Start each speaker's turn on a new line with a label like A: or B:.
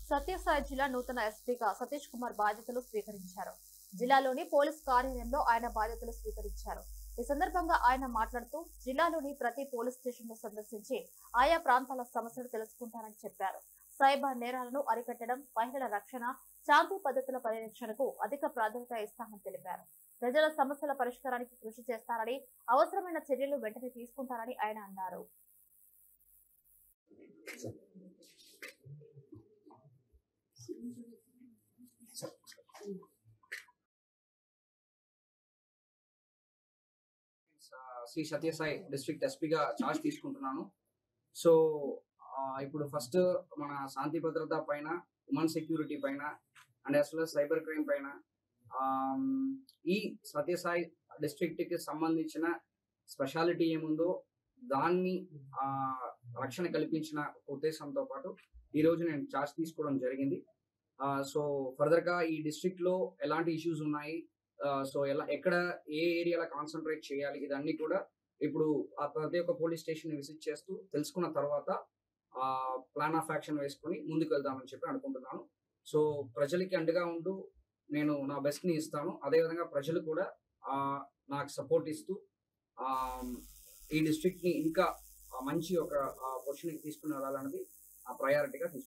A: సత్యసాయి జిల్లా నూతన ఎస్పీగా సతీష్ కుమార్ బాధ్యతలు స్వీకరించారు. జిల్లాలోని పోలీస్ కార్యాలయంలో ఆయన బాధ్యతలు స్వీకరించారు. ఈ సందర్భంగా ఆయన మాట్లాడుతూ జిల్లాలోని ప్రతి పోలీస్ స్టేషన్ ను సందర్శించి ఆయా ప్రాంతాల సమస్యలు తెలుసుకుంటారని చెప్పారు. సైబర్ నేరాలను అరికట్టడం, మహిళల రక్షణ, శాంతి పద్ధతుల పరిరక్షణకు అధిక ప్రాధాన్యత ఇస్తామని తెలిపారు. ప్రజల సమస్యల పరిష్కారానికి కృషి చేస్తారని, అవసరమైన చర్యలు వెంటనే తీసుకుంటారని ఆయన అన్నారు.
B: శ్రీ సత్యసాయి డిస్ట్రిక్ట్ ఎస్పీగా చార్జ్ తీసుకుంటున్నాను. సో ఇప్పుడు ఫస్ట్ మన శాంతి భద్రత పైన, ఉమెన్ సెక్యూరిటీ పైన and as well as cyber crime పైన ఈ సత్యసాయి డిస్ట్రిక్ట్ కి సంబంధించిన స్పెషాలిటీ ఏముందో దాన్ని రక్షణ కల్పించిన ఉద్దేశంతో పాటు ఈ రోజు నేను చార్జ్ తీసుకోవడం జరిగింది. సో ఫర్దర్ గా ఈ డిస్ట్రిక్ట్ లో ఎలాంటి ఇష్యూస్ ఉన్నాయి, సో ఎక్కడ ఏ ఏరియాలో కాన్సన్ట్రేట్ చేయాలి, ఇదన్నీ కూడా ఇప్పుడు ప్రతి ఒక్క పోలీస్ స్టేషన్ విజిట్ చేస్తూ తెలుసుకున్న తర్వాత ప్లాన్ ఆఫ్ యాక్షన్ వేసుకొని ముందుకు వెళ్దామని చెప్పి అనుకుంటున్నాను. సో ప్రజలకి అండగా ఉంటూ నేను నా బెస్ట్ ని ఇస్తాను. అదేవిధంగా ప్రజలు కూడా నాకు సపోర్ట్ ఇస్తూ ఈ డిస్ట్రిక్ట్ ని ఇంకా మంచి ఒక పొజిషన్ తీసుకుని వెళ్ళాలన్నది ప్రయారిటీగా తీసుకుంటాను.